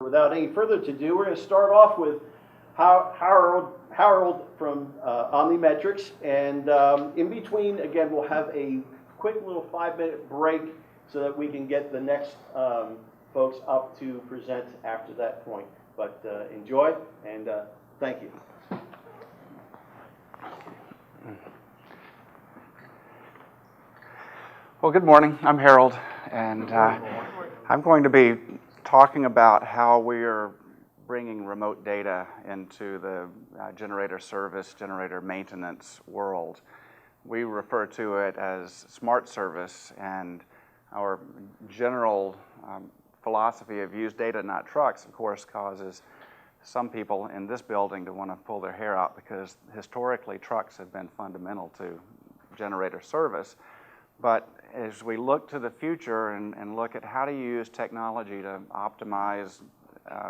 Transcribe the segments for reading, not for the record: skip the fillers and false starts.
Without any further ado, we're going to start off with Harold from OmniMetrix, and in between, again, we'll have a quick little 5-minute break so that we can get the next folks up to present after that point. But enjoy, and thank you. Well, good morning. I'm Harold, and I'm going to be talking about how we are bringing remote data into the generator service, generator maintenance world. We refer to it as smart service, and our general philosophy of use data, not trucks, of course, causes some people in this building to want to pull their hair out because historically trucks have been fundamental to generator service. But as we look to the future and look at how to use technology to optimize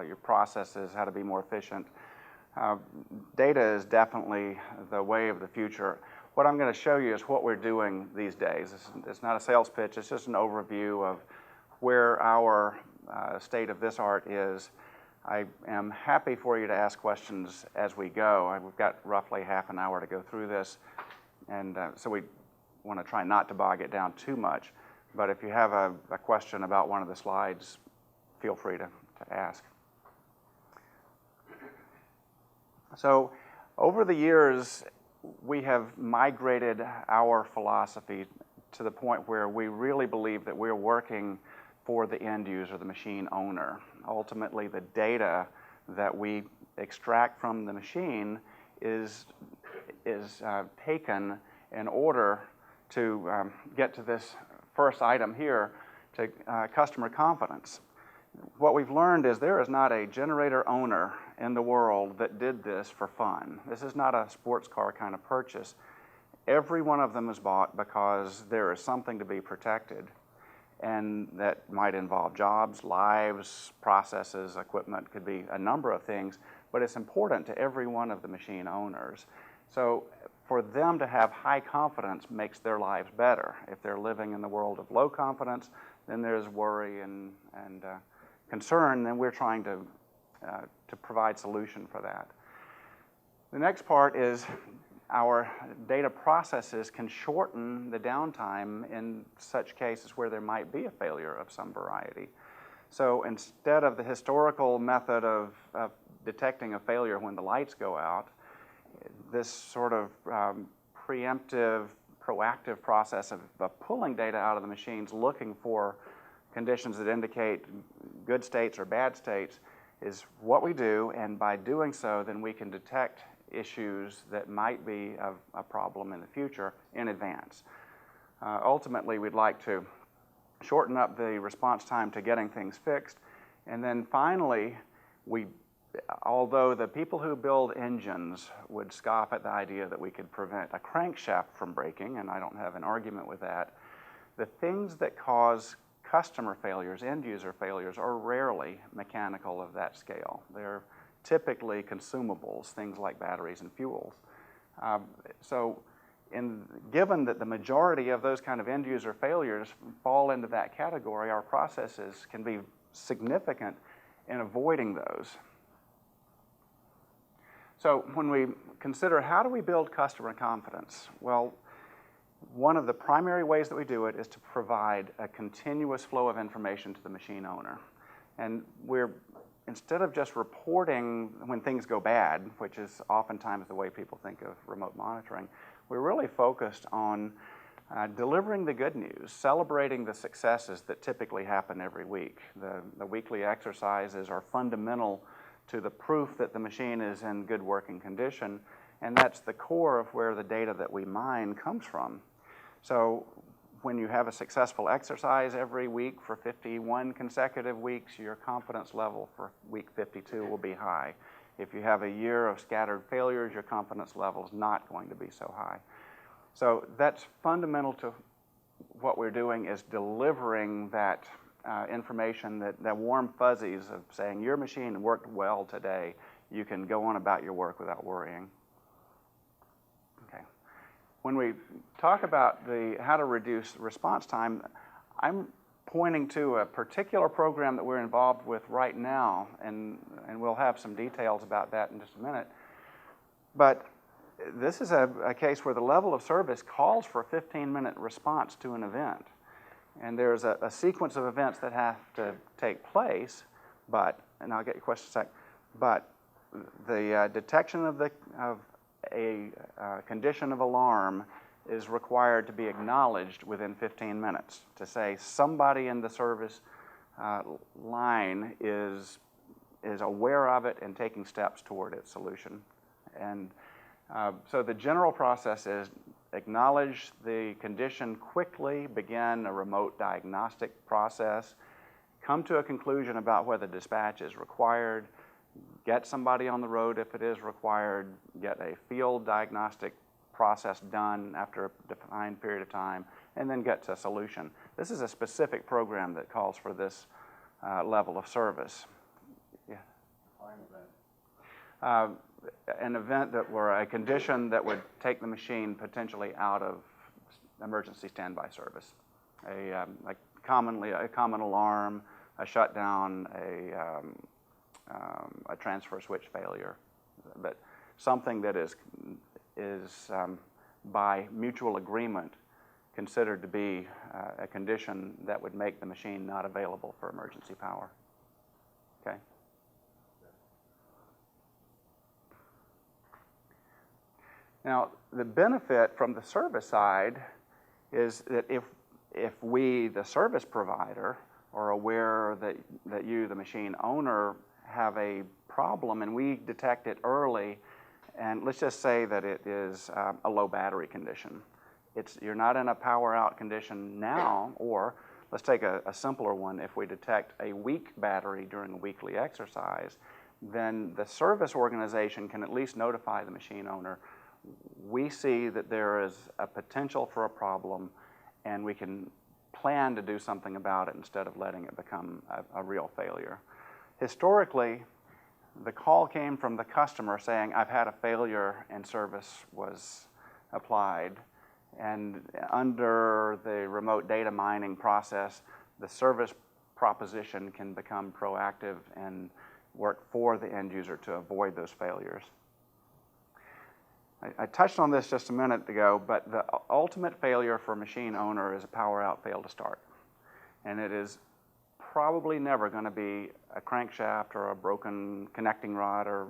your processes, how to be more efficient, data is definitely the way of the future. What I'm going to show you is what we're doing these days. It's not a sales pitch, it's just an overview of where our state of this art is. I am happy for you to ask questions as we go. We've got roughly half an hour to go through this, and so we want to try not to bog it down too much, but if you have a question about one of the slides, feel free to ask. So over the years, we have migrated our philosophy to the point where we really believe that we're working for the end user, the machine owner. Ultimately, the data that we extract from the machine is taken in order to get to this first item here, to customer confidence. What we've learned is there is not a generator owner in the world that did this for fun. This is not a sports car kind of purchase. Every one of them is bought because there is something to be protected, and that might involve jobs, lives, processes, equipment, could be a number of things, but it's important to every one of the machine owners. So for them to have high confidence makes their lives better. If they're living in the world of low confidence, then there's worry and concern, then we're trying to provide solution for that. The next part is our data processes can shorten the downtime in such cases where there might be a failure of some variety. So instead of the historical method of detecting a failure when the lights go out, this sort of preemptive, proactive process of pulling data out of the machines, looking for conditions that indicate good states or bad states, is what we do, and by doing so, then we can detect issues that might be a problem in the future in advance. Ultimately, we'd like to shorten up the response time to getting things fixed, and then finally, although the people who build engines would scoff at the idea that we could prevent a crankshaft from breaking, and I don't have an argument with that, the things that cause customer failures, end user failures, are rarely mechanical of that scale. They're typically consumables, things like batteries and fuels. Given that the majority of those kind of end user failures fall into that category, our processes can be significant in avoiding those. So when we consider how do we build customer confidence, well, one of the primary ways that we do it is to provide a continuous flow of information to the machine owner. And instead of just reporting when things go bad, which is oftentimes the way people think of remote monitoring, we're really focused on delivering the good news, celebrating the successes that typically happen every week. The weekly exercises are fundamental to the proof that the machine is in good working condition, and that's the core of where the data that we mine comes from. So when you have a successful exercise every week for 51 consecutive weeks, your confidence level for week 52 will be high. If you have a year of scattered failures, your confidence level is not going to be so high. So that's fundamental to what we're doing, is delivering that information, that warm fuzzies of saying your machine worked well today. You can go on about your work without worrying. Okay. When we talk about how to reduce response time, I'm pointing to a particular program that we're involved with right now, and we'll have some details about that in just a minute. But this is a case where the level of service calls for a 15-minute response to an event. And there's a sequence of events that have to take place, and I'll get your question in a sec, but the detection of a condition of alarm is required to be acknowledged within 15 minutes, to say somebody in the service line is aware of it and taking steps toward its solution. And so the general process is acknowledge the condition quickly, begin a remote diagnostic process, come to a conclusion about whether dispatch is required, get somebody on the road if it is required, get a field diagnostic process done after a defined period of time, and then get to a solution. This is a specific program that calls for this level of service. Yeah. An event that were a condition that would take the machine potentially out of emergency standby service. A common alarm, a shutdown, a transfer switch failure, but something that is by mutual agreement considered to be a condition that would make the machine not available for emergency power. Okay. Now, the benefit from the service side is that if we, the service provider, are aware that you, the machine owner, have a problem and we detect it early, and let's just say that it is a low battery condition. You're not in a power out condition now, or let's take a simpler one. If we detect a weak battery during a weekly exercise, then the service organization can at least notify the machine owner, we see that there is a potential for a problem, and we can plan to do something about it instead of letting it become a real failure. Historically, the call came from the customer saying, I've had a failure, and service was applied. And under the remote data mining process, the service proposition can become proactive and work for the end user to avoid those failures. I touched on this just a minute ago, but the ultimate failure for a machine owner is a power out, fail to start. And it is probably never going to be a crankshaft or a broken connecting rod or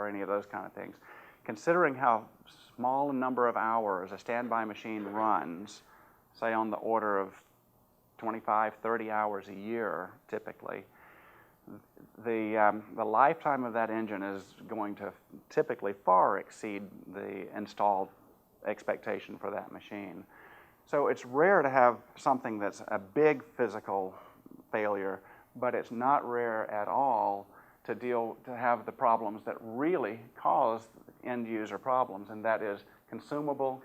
any of those kind of things. Considering how small a number of hours a standby machine runs, say on the order of 25, 30 hours a year typically, the lifetime of that engine is going to typically far exceed the installed expectation for that machine. So it's rare to have something that's a big physical failure, but it's not rare at all to have the problems that really cause end user problems, and that is consumable,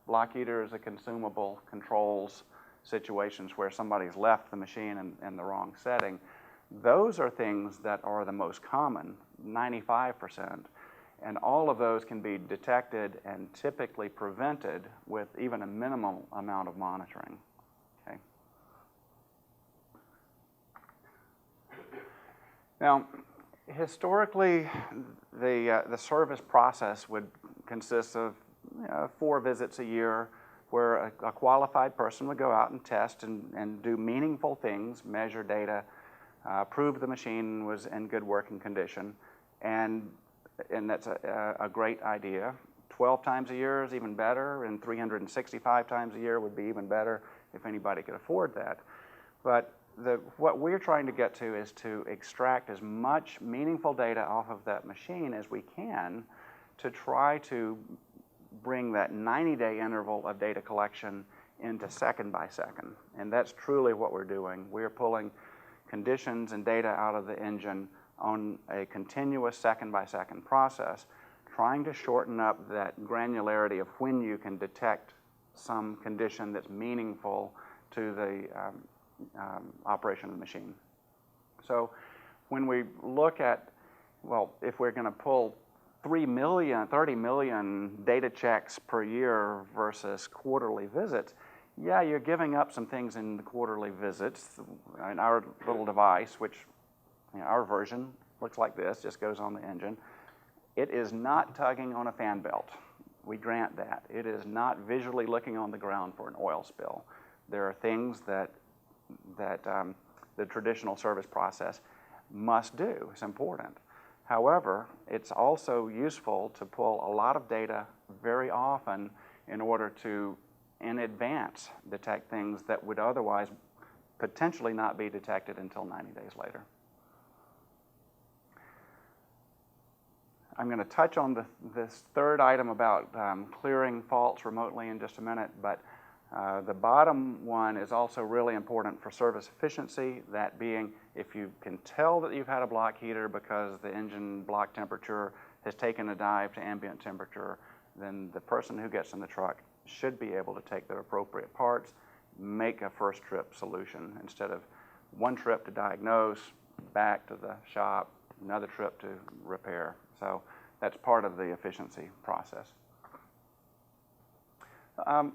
block heater is a consumable, controls situations where somebody's left the machine in the wrong setting. Those are things that are the most common, 95%, and all of those can be detected and typically prevented with even a minimal amount of monitoring. Okay. Now, historically, the service process would consist of 4 visits a year where a qualified person would go out and test and do meaningful things, measure data, prove the machine was in good working condition, and that's a great idea. 12 times a year is even better, and 365 times a year would be even better if anybody could afford that. But what we're trying to get to is to extract as much meaningful data off of that machine as we can to try to bring that 90-day interval of data collection into second by second. And that's truly what we're doing. We're pulling conditions and data out of the engine on a continuous second by second process, trying to shorten up that granularity of when you can detect some condition that's meaningful to the operation of the machine. So when we look at, well, if we're going to pull 30 million data checks per year versus quarterly visits, yeah, you're giving up some things in the quarterly visits. In our little device, which our version looks like this, just goes on the engine. It is not tugging on a fan belt. We grant that. It is not visually looking on the ground for an oil spill. There are things that the traditional service process must do. It's important. However, it's also useful to pull a lot of data very often in order to, in advance, detect things that would otherwise potentially not be detected until 90 days later. I'm going to touch on this third item about clearing faults remotely in just a minute, but the bottom one is also really important for service efficiency, that being if you can tell that you've had a block heater because the engine block temperature has taken a dive to ambient temperature, then the person who gets in the truck should be able to take their appropriate parts, make a first trip solution instead of one trip to diagnose, back to the shop, another trip to repair. So that's part of the efficiency process.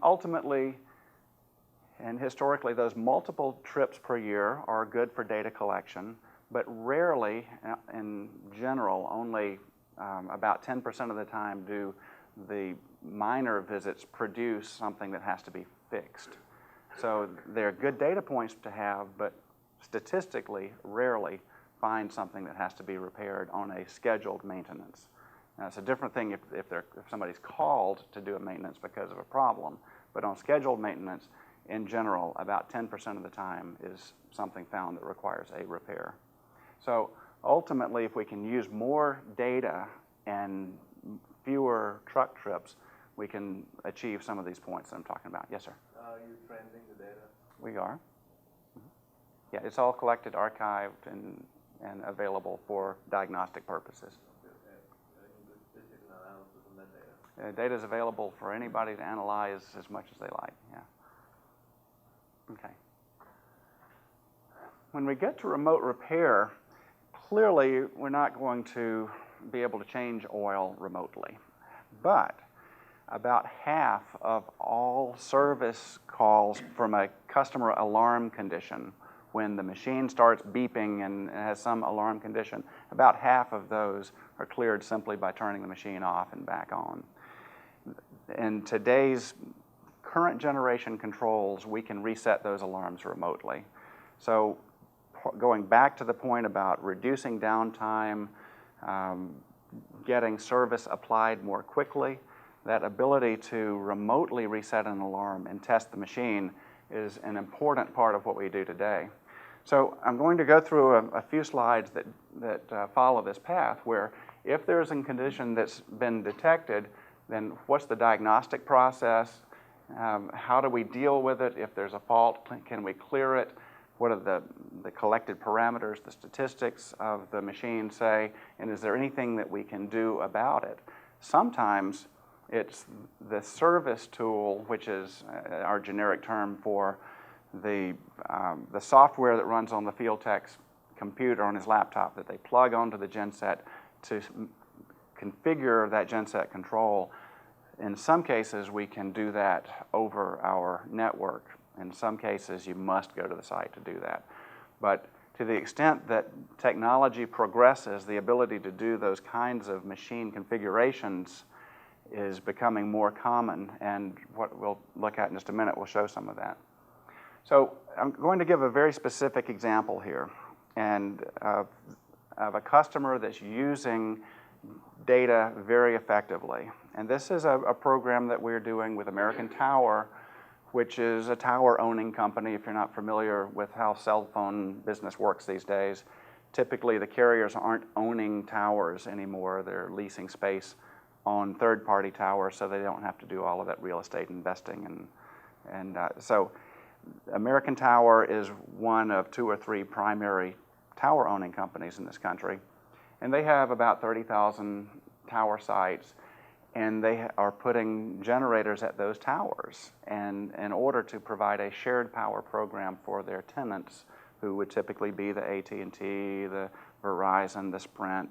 Ultimately, and historically, those multiple trips per year are good for data collection, but rarely, in general, only about 10% of the time do the minor visits produce something that has to be fixed. So they're good data points to have, but statistically, rarely find something that has to be repaired on a scheduled maintenance. Now, it's a different thing if somebody's called to do a maintenance because of a problem, but on scheduled maintenance, in general, about 10% of the time is something found that requires a repair. So ultimately, if we can use more data and fewer truck trips, we can achieve some of these points that I'm talking about. Yes, sir? Are you trending the data? We are. Yeah, it's all collected, archived, and available for diagnostic purposes. Statistical analysis on that data? Data is available for anybody to analyze as much as they like, yeah. Okay. When we get to remote repair, clearly we're not going to be able to change oil remotely. But about half of all service calls from a customer alarm condition, when the machine starts beeping and has some alarm condition, about half of those are cleared simply by turning the machine off and back on. In today's current generation controls, we can reset those alarms remotely. So going back to the point about reducing downtime, getting service applied more quickly, that ability to remotely reset an alarm and test the machine is an important part of what we do today. So I'm going to go through a few slides that follow this path, where if there's a condition that's been detected, then what's the diagnostic process? How do we deal with it? If there's a fault, can we clear it? What are the collected parameters, the statistics of the machine say, and is there anything that we can do about it? Sometimes it's the service tool, which is our generic term for the software that runs on the field tech's computer on his laptop that they plug onto the genset to configure that genset control. In some cases, we can do that over our network. In some cases, you must go to the site to do that. But to the extent that technology progresses, the ability to do those kinds of machine configurations is becoming more common, and what we'll look at in just a minute will show some of that. So I'm going to give a very specific example here, and of a customer that's using data very effectively. And this is a program that we're doing with American Tower, which is a tower-owning company. If you're not familiar with how cell phone business works these days, typically the carriers aren't owning towers anymore. They're leasing space on third-party towers, so they don't have to do all of that real estate investing. So American Tower is one of 2 or 3 primary tower-owning companies in this country. And they have about 30,000 tower sites, and they are putting generators at those towers, and in order to provide a shared power program for their tenants, who would typically be the AT&T, the Verizon, the Sprint,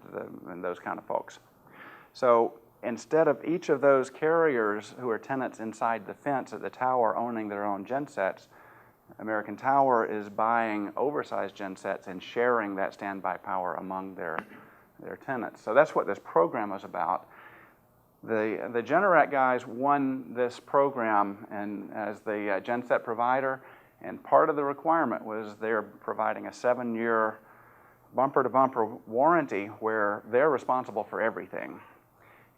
and those kind of folks. So instead of each of those carriers who are tenants inside the fence at the tower owning their own gensets, American Tower is buying oversized gensets and sharing that standby power among their tenants. So that's what this program is about. The Generac guys won this program and as the genset provider, and part of the requirement was they're providing a 7-year bumper-to-bumper warranty where they're responsible for everything.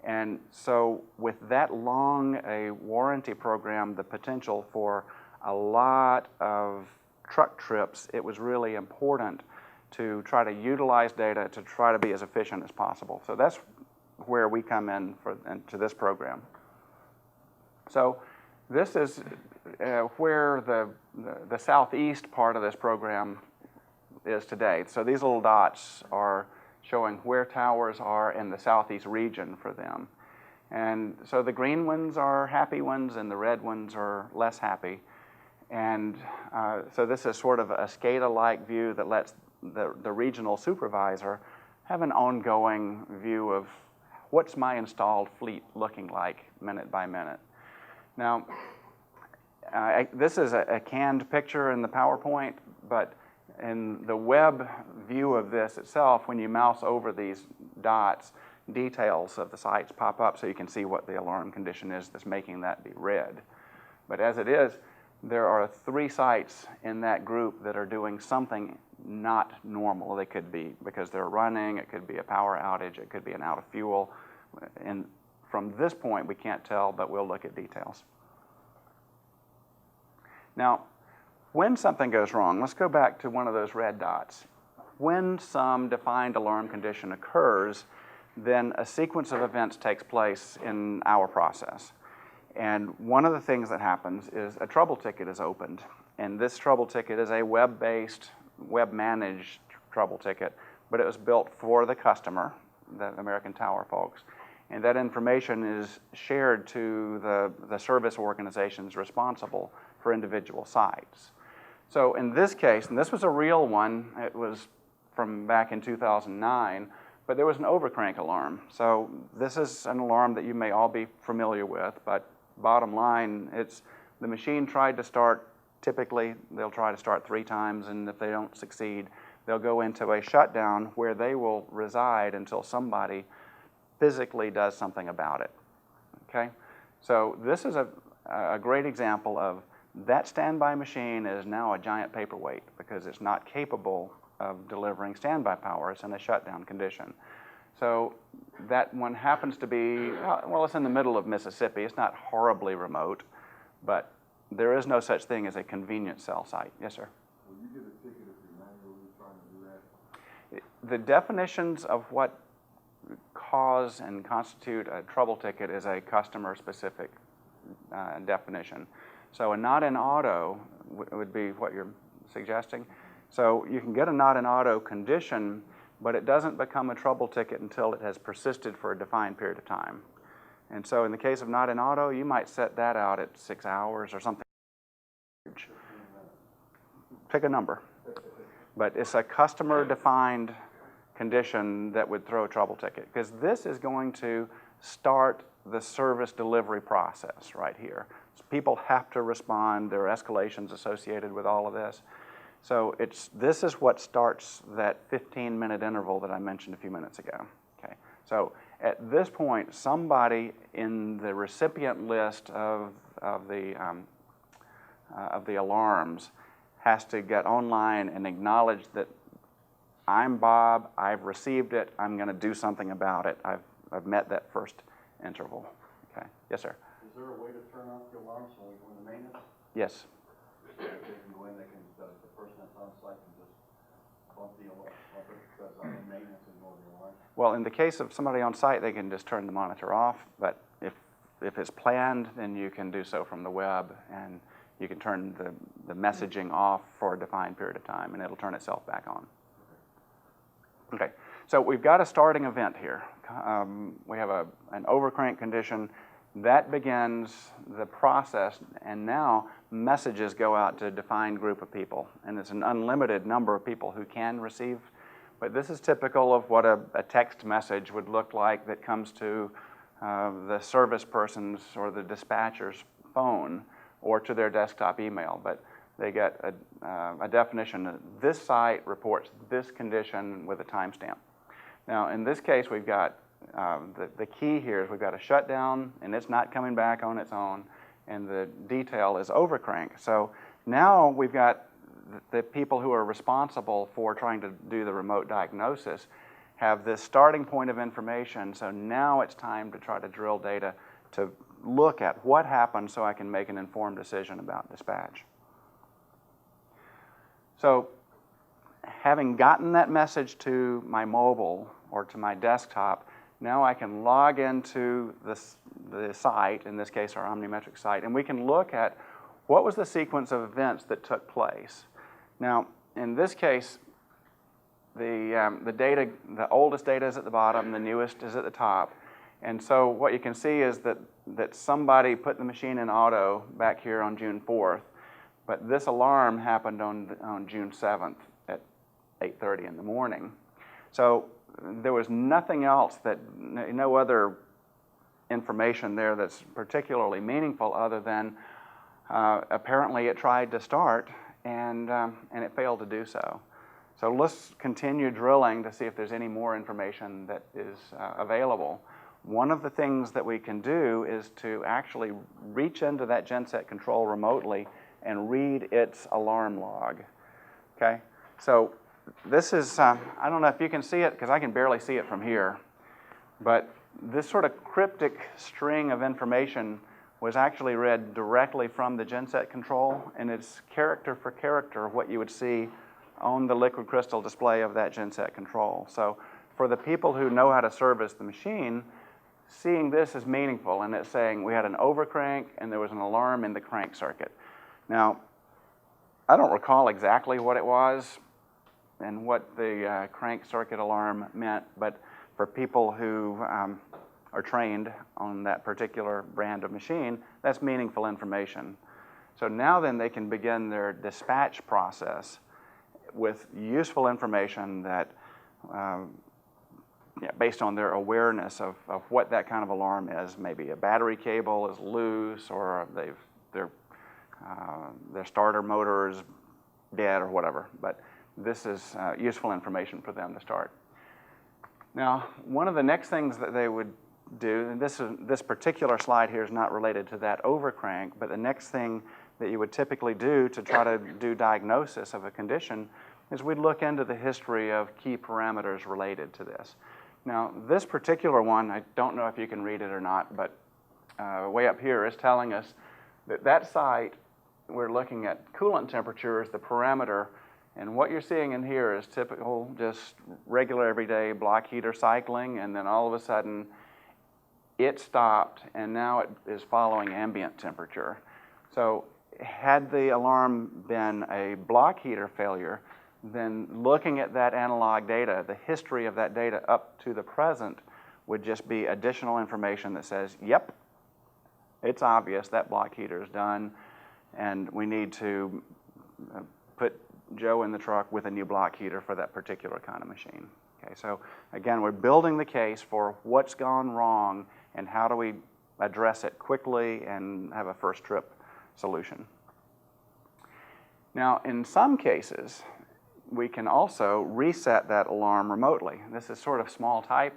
And so with that long a warranty program, the potential for a lot of truck trips, it was really important to try to utilize data to try to be as efficient as possible. So that's where we come in to this program. So this is where the southeast part of this program is today. So these little dots are showing where towers are in the southeast region for them. And so the green ones are happy ones and the red ones are less happy. And so this is sort of a SCADA-like view that lets the regional supervisor have an ongoing view of what's my installed fleet looking like minute by minute. Now, this is a canned picture in the PowerPoint, but in the web view of this itself, when you mouse over these dots, details of the sites pop up so you can see what the alarm condition is that's making that be red. But as it is, there are 3 sites in that group that are doing something not normal. They could be because they're running, it could be a power outage, it could be an out of fuel. And from this point, we can't tell, but we'll look at details. Now, when something goes wrong, let's go back to one of those red dots. When some defined alarm condition occurs, then a sequence of events takes place in our process. And one of the things that happens is a trouble ticket is opened. And this trouble ticket is a web-based, web-managed trouble ticket, but it was built for the customer, the American Tower folks. And that information is shared to the service organizations responsible for individual sites. So in this case, and this was a real one, it was from back in 2009, but there was an overcrank alarm. So this is an alarm that you may all be familiar with, but bottom line, it's the machine tried to start. Typically, they'll try to start 3 times, and if they don't succeed, they'll go into a shutdown where they will reside until somebody physically does something about it, okay? So this is a great example of that standby machine is now a giant paperweight because it's not capable of delivering standby power. It's in a shutdown condition. So that one happens to be, well, it's in the middle of Mississippi. It's not horribly remote, but there is no such thing as a convenience cell site. Yes, sir? Will you get a ticket if you're manually trying to do that? The definitions of what cause and constitute a trouble ticket is a customer-specific definition. So a not in auto would be what you're suggesting. So you can get a not in auto condition, but it doesn't become a trouble ticket until it has persisted for a defined period of time. And so in the case of not in auto, you might set that out at 6 hours or something. Pick a number. But it's a customer-defined condition that would throw a trouble ticket, because this is going to start the service delivery process right here. So people have to respond. There are escalations associated with all of this. So this is what starts that 15-minute interval that I mentioned a few minutes ago. Okay. So at this point, somebody in the recipient list of the alarms has to get online and acknowledge that I'm Bob, I've received it, I'm going to do something about it. I've met that first interval. Okay. Yes, sir? Is there a way to turn off the alarms when we go into maintenance? Yes. They can go in, the person that's on site can just bump the alarm, because I'm in maintenance and go the alarm? Well, in the case of somebody on site, they can just turn the monitor off, but if it's planned, then you can do so from the web, and you can turn the messaging off for a defined period of time, and it'll turn itself back on. Okay, so we've got a starting event here. We have an overcrank condition. That begins the process, and now messages go out to a defined group of people, and it's an unlimited number of people who can receive, but this is typical of what a text message would look like that comes to the service person's or the dispatcher's phone or to their desktop email, but they get a definition that this site reports this condition with a timestamp. Now, in this case, we've got the key here is we've got a shutdown, and it's not coming back on its own, and the detail is overcrank. So now we've got the people who are responsible for trying to do the remote diagnosis have this starting point of information, so now it's time to try to drill data to look at what happened so I can make an informed decision about dispatch. So having gotten that message to my mobile or to my desktop, now I can log into the site, in this case our OmniMetrix site, and we can look at what was the sequence of events that took place. Now, in this case, the data, the oldest data is at the bottom, the newest is at the top. And so what you can see is that somebody put the machine in auto back here on June 4th, but this alarm happened on June 7th at 8:30 in the morning. So there was nothing else, no other information there that's particularly meaningful other than apparently it tried to start and it failed to do so. So let's continue drilling to see if there's any more information that is available. One of the things that we can do is to actually reach into that genset control remotely and read its alarm log. Okay, so this is, I don't know if you can see it because I can barely see it from here, but this sort of cryptic string of information was actually read directly from the genset control, and it's character for character what you would see on the liquid crystal display of that genset control. So for the people who know how to service the machine, seeing this is meaningful, and it's saying we had an overcrank and there was an alarm in the crank circuit. Now, I don't recall exactly what it was and what the crank circuit alarm meant, but for people who are trained on that particular brand of machine, that's meaningful information. So now then they can begin their dispatch process with useful information that, based on their awareness of what that kind of alarm is. Maybe a battery cable is loose, or their starter motor is dead, or whatever. But this is useful information for them to start. Now, one of the next things that they would do, and this particular slide here is not related to that overcrank, but the next thing that you would typically do to try to do diagnosis of a condition is we'd look into the history of key parameters related to this. Now, this particular one, I don't know if you can read it or not, but way up here is telling us that site, we're looking at coolant temperature as the parameter, and what you're seeing in here is typical, just regular everyday block heater cycling, and then all of a sudden it stopped, and now it is following ambient temperature. So had the alarm been a block heater failure, then looking at that analog data, the history of that data up to the present would just be additional information that says, yep, it's obvious that block heater is done, and we need to put Joe in the truck with a new block heater for that particular kind of machine. Okay, so again, we're building the case for what's gone wrong and how do we address it quickly and have a first trip solution. Now, in some cases, we can also reset that alarm remotely. This is sort of small type,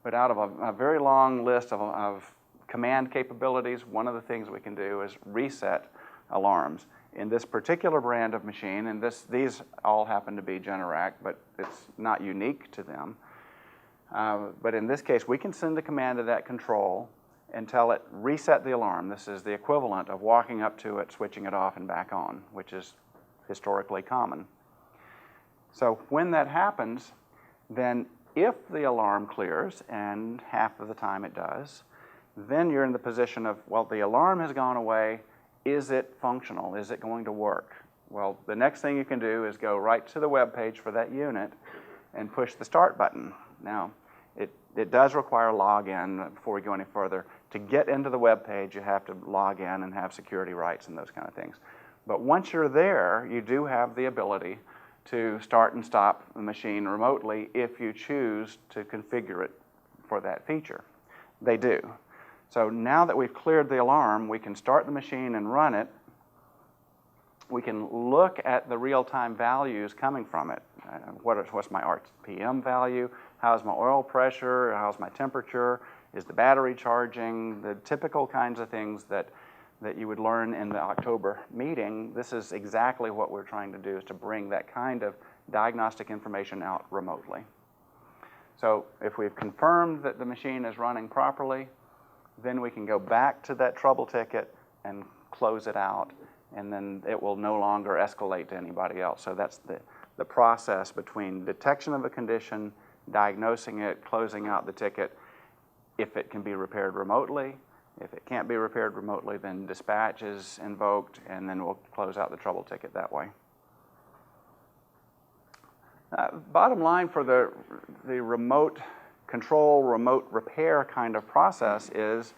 but out of a very long list of command capabilities, one of the things we can do is reset alarms. In this particular brand of machine, and these all happen to be Generac, but it's not unique to them. But in this case, we can send a command to that control and tell it reset the alarm. This is the equivalent of walking up to it, switching it off and back on, which is historically common. So when that happens, then if the alarm clears, and half of the time it does, then you're in the position of, well, the alarm has gone away. Is it functional? Is it going to work? Well, the next thing you can do is go right to the web page for that unit and push the start button. Now, it does require login before we go any further. To get into the web page, you have to log in and have security rights and those kind of things. But once you're there, you do have the ability to start and stop the machine remotely if you choose to configure it for that feature. They do. So now that we've cleared the alarm, we can start the machine and run it. We can look at the real-time values coming from it. What's my RPM value? How's my oil pressure? How's my temperature? Is the battery charging? The typical kinds of things that you would learn in the October meeting. This is exactly what we're trying to do, is to bring that kind of diagnostic information out remotely. So if we've confirmed that the machine is running properly, then we can go back to that trouble ticket and close it out, and then it will no longer escalate to anybody else. So that's the process between detection of a condition, diagnosing it, closing out the ticket. If it can be repaired remotely, if it can't be repaired remotely, then dispatch is invoked, and then we'll close out the trouble ticket that way. Bottom line for the remote control, remote repair kind of process is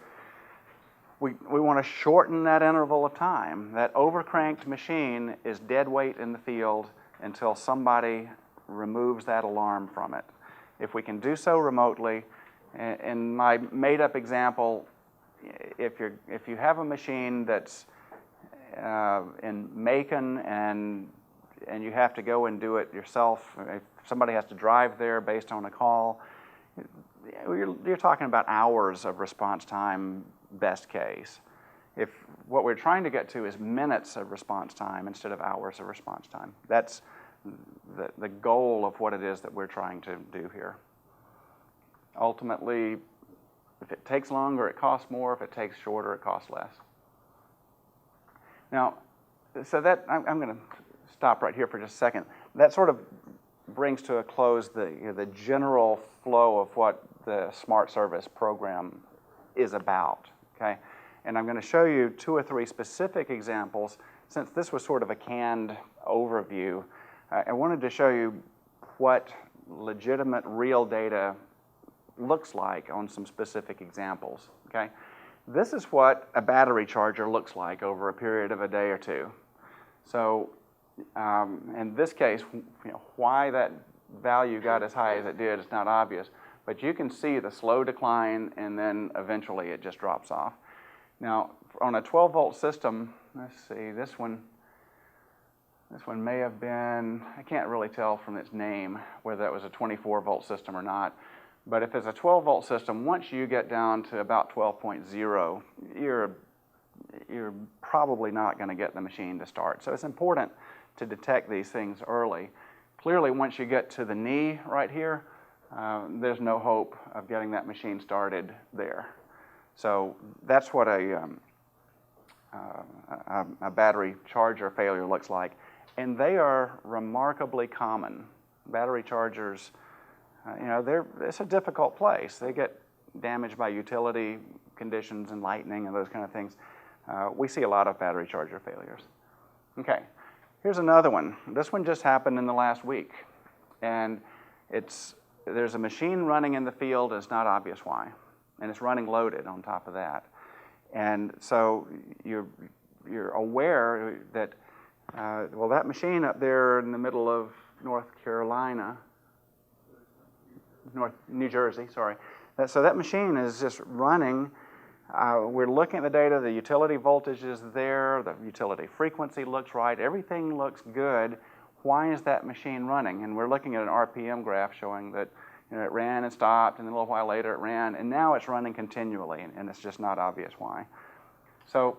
we want to shorten that interval of time. That overcranked machine is dead weight in the field until somebody removes that alarm from it. If we can do so remotely, in my made-up example, if you have a machine that's in Macon and you have to go and do it yourself, if somebody has to drive there based on a call, you're talking about hours of response time, best case. If what we're trying to get to is minutes of response time instead of hours of response time. That's the goal of what it is that we're trying to do here. Ultimately, if it takes longer, it costs more. If it takes shorter, it costs less. Now, so that I'm going to stop right here for just a second. That sort of brings to a close the general flow of what the Smart Service program is about. Okay, and I'm going to show you 2 or 3 specific examples. Since this was sort of a canned overview, I wanted to show you what legitimate real data looks like on some specific examples. Okay, this is what a battery charger looks like over a period of a day or 2. So in this case, why that value got as high as it did is not obvious, but you can see the slow decline, and then eventually it just drops off. Now, on a 12-volt system, let's see, this one may have been, I can't really tell from its name whether that was a 24-volt system or not, but if it's a 12-volt system, once you get down to about 12.0, you're probably not going to get the machine to start. So it's important to detect these things early. Clearly, once you get to the knee right here, there's no hope of getting that machine started there. So that's what a battery charger failure looks like. And they are remarkably common. Battery chargers, it's a difficult place. They get damaged by utility conditions and lightning and those kind of things. We see a lot of battery charger failures. Okay, here's another one. This one just happened in the last week. And there's a machine running in the field, and it's not obvious why. And it's running loaded on top of that. And so you're aware that, that machine up there in the middle of New Jersey, sorry. So that machine is just running. We're looking at the data. The utility voltage is there. The utility frequency looks right. Everything looks good. Why is that machine running? And we're looking at an RPM graph showing that it ran and stopped, and then a little while later it ran, and now it's running continually, and it's just not obvious why. So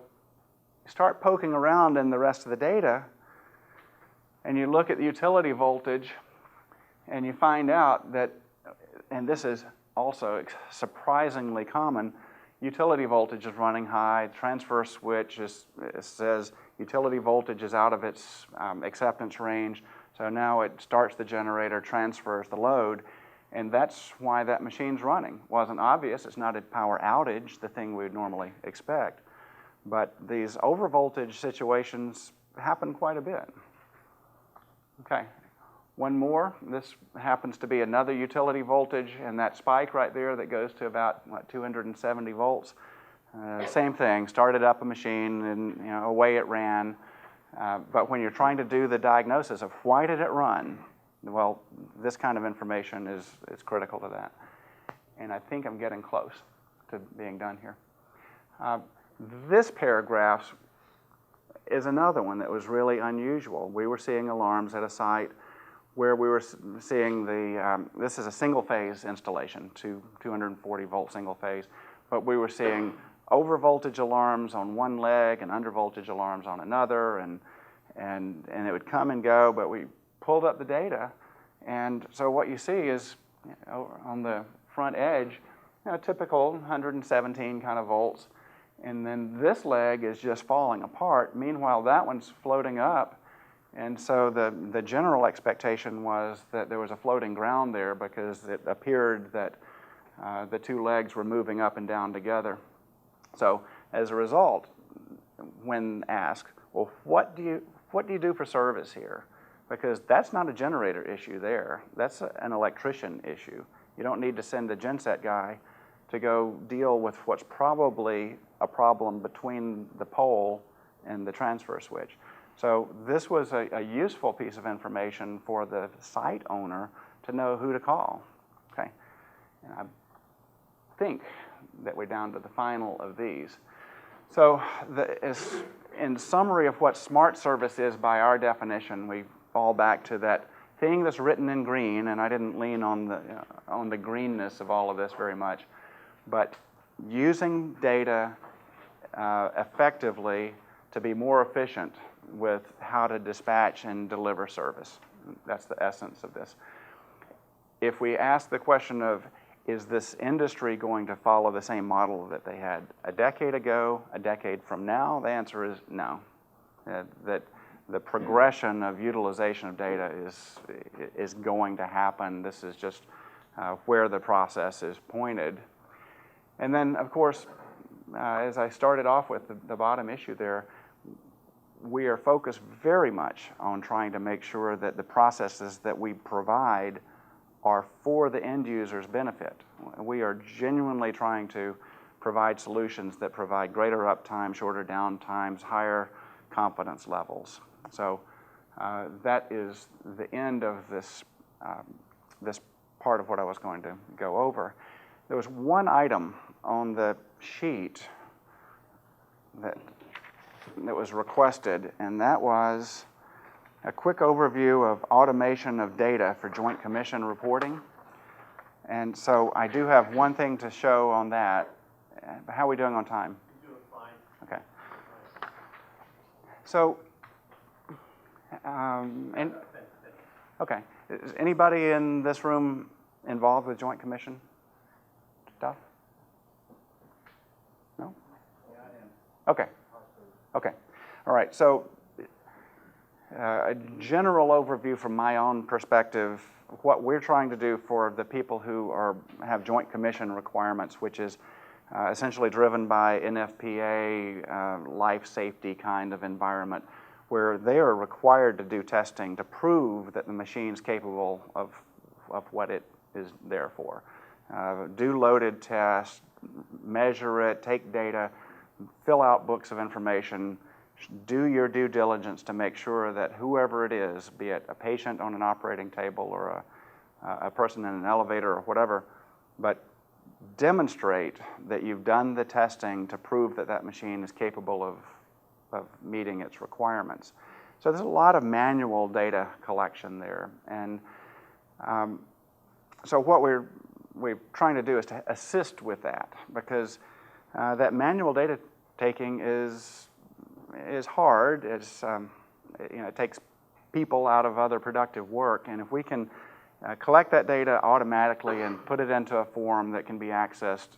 start poking around in the rest of the data, and you look at the utility voltage, and you find out that, and this is also surprisingly common, utility voltage is running high. Transfer switch says utility voltage is out of its acceptance range, so now it starts the generator, transfers the load, and that's why that machine's running. Wasn't obvious. It's not a power outage, the thing we would normally expect. But these overvoltage situations happen quite a bit. Okay, one more. This happens to be another utility voltage, and that spike right there that goes to about 270 volts. Same thing. Started up a machine, and away it ran. But when you're trying to do the diagnosis of why did it run, well, this kind of information is critical to that. And I think I'm getting close to being done here. This paragraph is another one that was really unusual. We were seeing alarms at a site where we were seeing this is a single phase installation, 240 volt single phase, but we were seeing over voltage alarms on one leg and under voltage alarms on another, and it would come and go, but we pulled up the data, and so what you see is, on the front edge, typical 117 kind of volts, and then this leg is just falling apart. Meanwhile, that one's floating up, and so the general expectation was that there was a floating ground there because it appeared that the two legs were moving up and down together. So as a result, when asked, well, what do you do for service here? Because that's not a generator issue there. That's an electrician issue. You don't need to send a genset guy to go deal with what's probably a problem between the pole and the transfer switch. So this was a useful piece of information for the site owner to know who to call. Okay, and I think that we're down to the final of these. So in summary of what smart service is by our definition, we fall back to that thing that's written in green, and I didn't lean on the greenness of all of this very much, but using data effectively to be more efficient with how to dispatch and deliver service. That's the essence of this. If we ask the question of, is this industry going to follow the same model that they had a decade ago, a decade from now? The answer is no. That the progression of utilization of data is going to happen. This is just where the process is pointed. And then, of course, as I started off with the bottom issue there, we are focused very much on trying to make sure that the processes that we provide are for the end user's benefit. We are genuinely trying to provide solutions that provide greater uptime, shorter downtimes, higher confidence levels. So that is the end of this part of what I was going to go over. There was one item on the sheet that was requested, and that was a quick overview of automation of data for Joint Commission reporting. And so I do have one thing to show on that. How are we doing on time? You're doing fine. Okay. So, okay. Is anybody in this room involved with Joint Commission stuff? No? Yeah, I am. Okay. Okay. All right. So a general overview from my own perspective, what we're trying to do for the people who have Joint Commission requirements, which is essentially driven by NFPA, life safety kind of environment, where they are required to do testing to prove that the machine's capable of what it is there for. Do loaded tests, measure it, take data, fill out books of information, do your due diligence to make sure that whoever it is, be it a patient on an operating table or a person in an elevator or whatever, but demonstrate that you've done the testing to prove that that machine is capable of meeting its requirements. So there's a lot of manual data collection there. And so what we're trying to do is to assist with that, because that manual data taking is hard. It's it takes people out of other productive work, and if we can collect that data automatically and put it into a form that can be accessed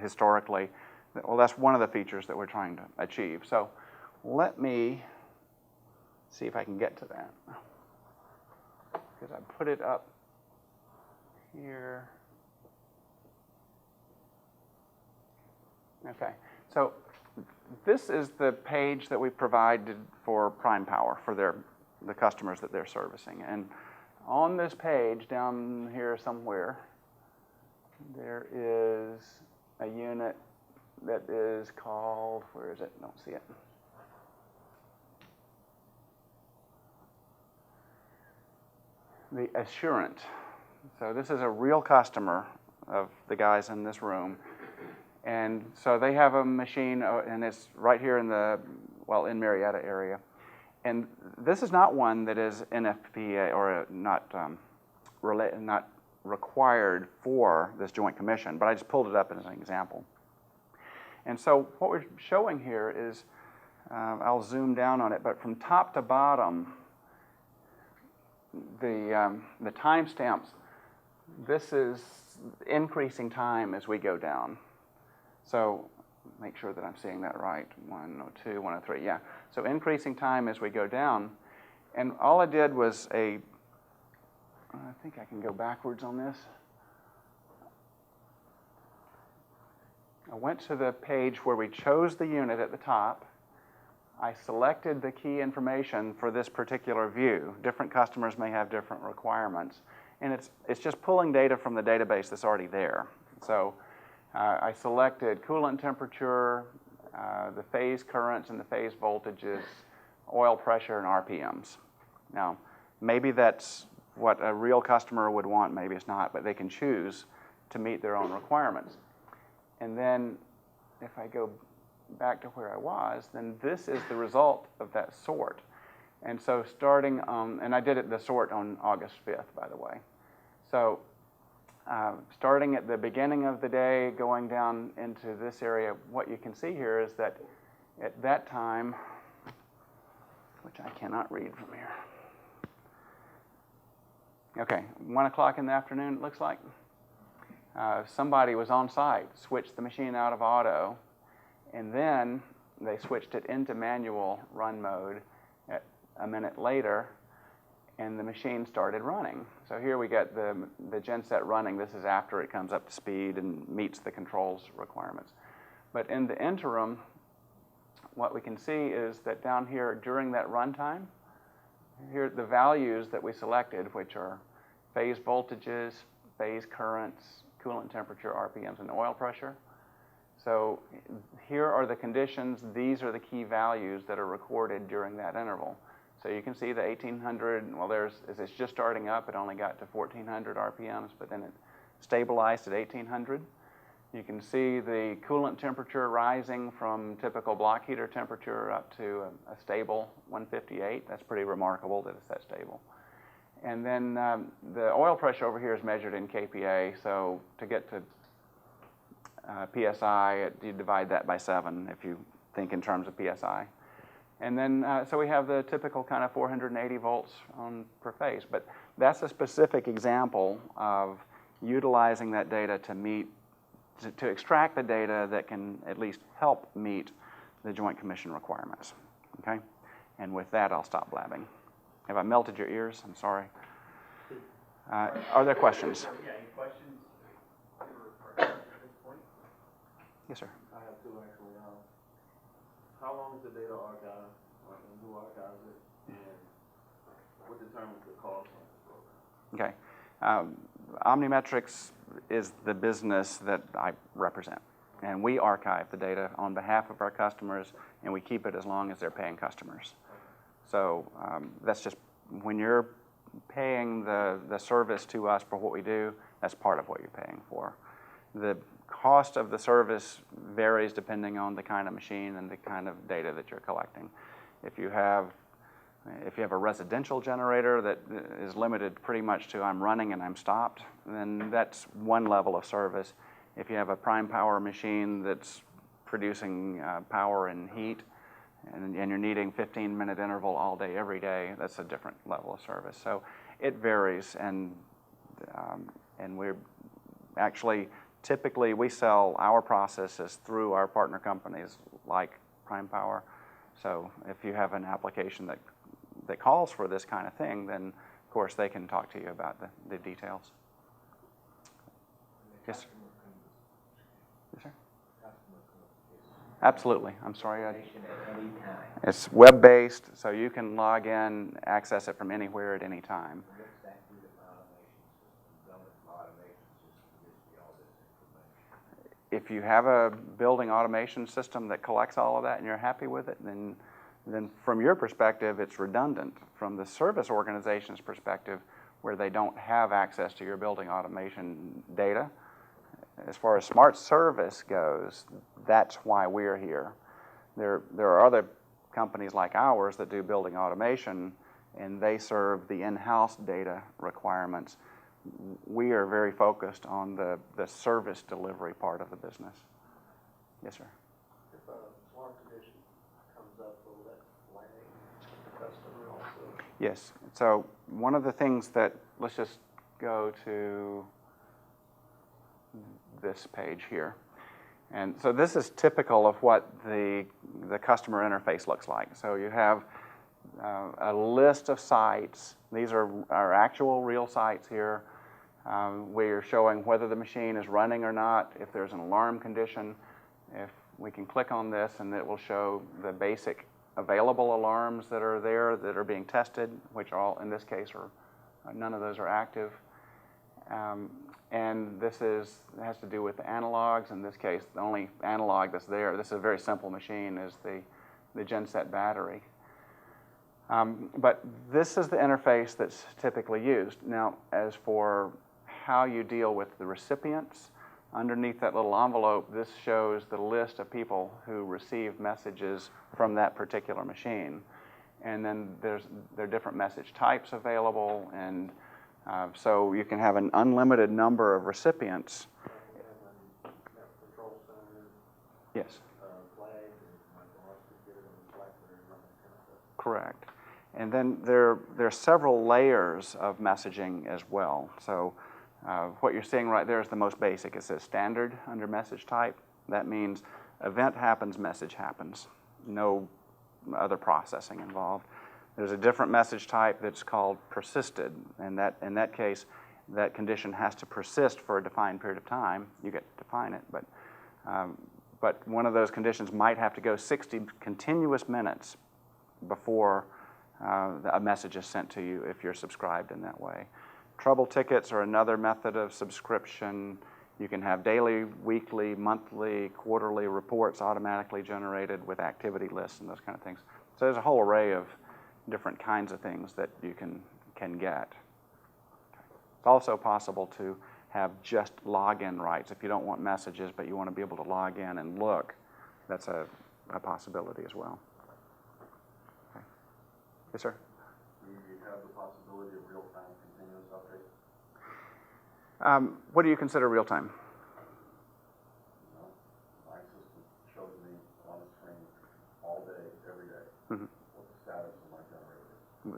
historically, well, that's one of the features that we're trying to achieve. So let me see if I can get to that, because I put it up here. Okay, so this is the page that we provided for Prime Power for the customers that they're servicing. And on this page down here somewhere, there is a unit that is called, where is it? Don't see it. The Assurant. So this is a real customer of the guys in this room. And so they have a machine, and it's right here in the, well, in Marietta area. And this is not one that is NFPA or not required for this Joint Commission, but I just pulled it up as an example. And so what we're showing here is, I'll zoom down on it, but from top to bottom, the timestamps, this is increasing time as we go down. So make sure that I'm seeing that right, 102, 103, yeah. So increasing time as we go down, and all I did was I think I can go backwards on this. I went to the page where we chose the unit at the top. I selected the key information for this particular view. Different customers may have different requirements. And it's just pulling data from the database that's already there. So I selected coolant temperature, the phase currents and the phase voltages, oil pressure, and RPMs. Now, maybe that's what a real customer would want, maybe it's not, but they can choose to meet their own requirements. And then if I go back to where I was, then this is the result of that sort. And so starting, and I did the sort on August 5th, by the way. So starting at the beginning of the day, going down into this area, what you can see here is that at that time, which I cannot read from here. Okay, 1 o'clock in the afternoon, it looks like. Somebody was on site, switched the machine out of auto, and then they switched it into manual run mode at a minute later, and the machine started running. So here we get the genset running. This is after it comes up to speed and meets the controls requirements. But in the interim, what we can see is that down here during that runtime, here the values that we selected, which are phase voltages, phase currents, coolant temperature, RPMs, and oil pressure. So here are the conditions. These are the key values that are recorded during that interval. So you can see the 1800, well, as it's just starting up, it only got to 1400 RPMs, but then it stabilized at 1800. You can see the coolant temperature rising from typical block heater temperature up to a stable 158. That's pretty remarkable that it's that stable. And then the oil pressure over here is measured in kPa, so to get to PSI, you divide that by 7 if you think in terms of PSI. And then, so we have the typical kind of 480 volts per phase. But that's a specific example of utilizing that data to extract the data that can at least help meet the Joint Commission requirements, okay? And with that, I'll stop blabbing. Have I melted your ears? I'm sorry. Are there questions? Yeah, any questions for at this point? Yes, sir. I have two actually. How long is the data archived, and who archives it, and what determines the cost on this program? Okay. OmniMetrix is the business that I represent, and we archive the data on behalf of our customers, and we keep it as long as they're paying customers. So that's just, when you're paying the service to us for what we do, that's part of what you're paying for. The cost of the service varies depending on the kind of machine and the kind of data that you're collecting. If you have a residential generator that is limited pretty much to I'm running and I'm stopped, then that's one level of service. If you have a prime power machine that's producing power and heat, and you're needing 15-minute interval all day, every day, that's a different level of service. So it varies, and we're actually, typically we sell our processes through our partner companies like Prime Power. So if you have an application that calls for this kind of thing, then of course they can talk to you about the details. Yes, sir. Yes, sir. Absolutely. I'm sorry. It's web-based, so you can log in, access it from anywhere at any time. If you have a building automation system that collects all of that and you're happy with it, then from your perspective, it's redundant. From the service organization's perspective, where they don't have access to your building automation data, As far as smart service goes, that's why we're here. There are other companies like ours that do building automation, and they serve the in-house data requirements. We are very focused on the service delivery part of the business. Yes, sir. If a smart condition comes up, will that flag the customer also? Yes. So one of the things that, let's just go to this page here. And so this is typical of what the customer interface looks like. So you have a list of sites. These are our actual real sites here. We're showing whether the machine is running or not, if there's an alarm condition. If we can click on this, and it will show the basic available alarms that are there that are being tested, which all, in this case, are none of those are active. And this has to do with the analogs. In this case, the only analog that's there, this is a very simple machine, is the genset battery. But this is the interface that's typically used. Now, as for how you deal with the recipients, underneath that little envelope, this shows the list of people who receive messages from that particular machine. And then there are different message types available, and so you can have an unlimited number of recipients. Control center, Yes. flag, and like the hospital get it on the BlackBerry and all that kind of stuff. Correct. And then there are several layers of messaging as well. So what you're seeing right there is the most basic. It says standard under message type. That means event happens, message happens. No other processing involved. There's a different message type that's called persisted, and that in that case, that condition has to persist for a defined period of time. You get to define it, but one of those conditions might have to go 60 continuous minutes before a message is sent to you if you're subscribed in that way. Trouble tickets are another method of subscription. You can have daily, weekly, monthly, quarterly reports automatically generated with activity lists and those kind of things. So there's a whole array of different kinds of things that you can get. It's also possible to have just login rights. If you don't want messages, but you want to be able to log in and look, that's a possibility as well. Okay. Yes, sir? Do you have the possibility of real-time continuous update? What do you consider real time? No. My system shows me on the screen all day, every day, Mm-hmm. what the status of my generator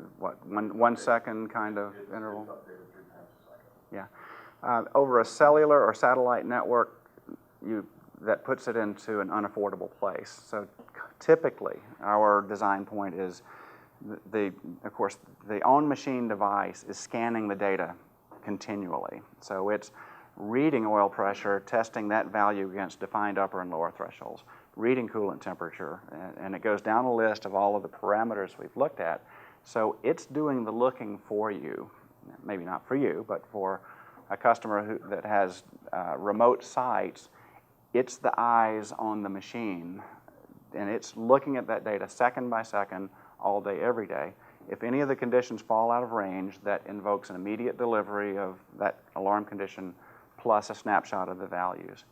is. What, one second kind of interval? It's updated 3 times a second. Yeah. Over a cellular or satellite network, that puts it into an unaffordable place. So typically, our design point is of course, the on-machine device is scanning the data continually. So it's reading oil pressure, testing that value against defined upper and lower thresholds, reading coolant temperature, and it goes down a list of all of the parameters we've looked at. So it's doing the looking for you, maybe not for you, but for a customer that has remote sites. It's the eyes on the machine, and it's looking at that data second by second, all day, every day. If any of the conditions fall out of range, that invokes an immediate delivery of that alarm condition plus a snapshot of the values.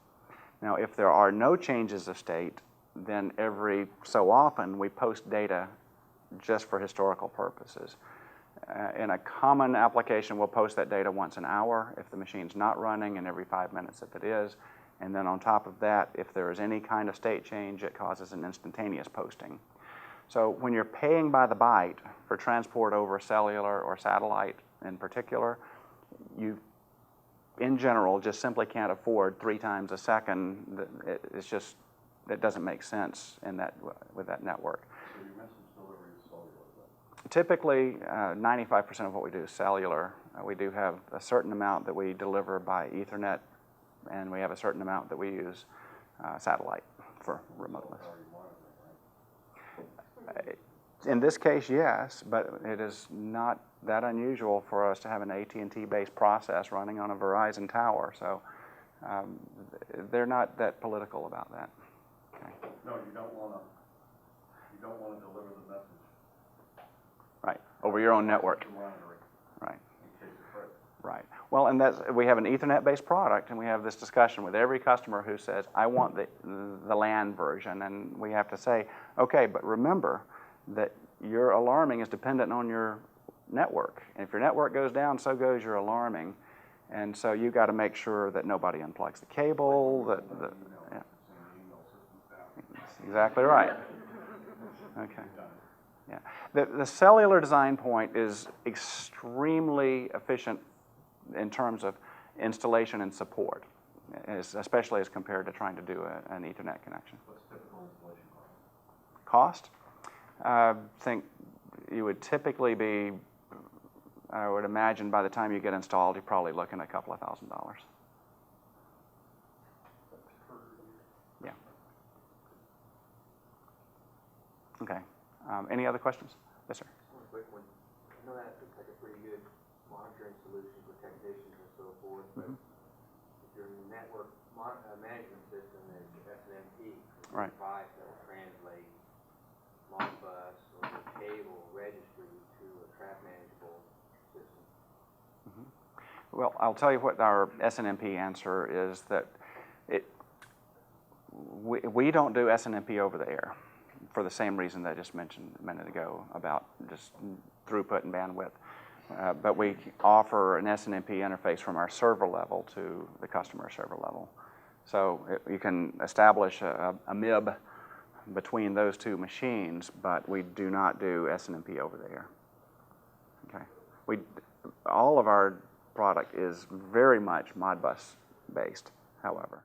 Now, if there are no changes of state, then every so often we post data just for historical purposes. In a common application, we'll post that data once an hour if the machine's not running, and every 5 minutes if it is. And then on top of that, if there is any kind of state change, it causes an instantaneous posting. So when you're paying by the byte for transport over cellular or satellite in particular, you, in general, just simply can't afford 3 times a second. It doesn't make sense with that network. So your message delivery is cellular then? Typically, 95% of what we do is cellular. We do have a certain amount that we deliver by Ethernet, and we have a certain amount that we use satellite for remoteness. In this case, yes, but it is not that unusual for us to have an AT&T-based process running on a Verizon tower, so they're not that political about that. Okay. No, you don't want to deliver the message. Right, over your own network. Monitoring Right. in case it breaks. Right. Well, and we have an Ethernet-based product, and we have this discussion with every customer who says, I want the LAN version, and we have to say, okay, but remember that your alarming is dependent on your network. And if your network goes down, so goes your alarming. And so you've got to make sure that nobody unplugs the cable. Yeah. That's exactly right. Okay. Yeah. The cellular design point is extremely efficient in terms of installation and support, especially as compared to trying to do an Ethernet connection. What's typical installation cost? Cost? I think you would typically be, I would imagine by the time you get installed, you're probably looking at a couple of $1,000. Yeah. Okay. Any other questions? Yes, sir. One quick one. I know that looks like a pretty good monitoring solution for technicians and so forth, but if your network management system is SNMP, Right. device that will translate Modbus or the cable registry to a trap manageable system. Well, I'll tell you what our SNMP answer is, that we don't do SNMP over the air for the same reason that I just mentioned a minute ago about just throughput and bandwidth. But we offer an SNMP interface from our server level to the customer server level. So you can establish a MIB between those two machines, but we do not do SNMP over the air. Okay. All of our product is very much Modbus based, however.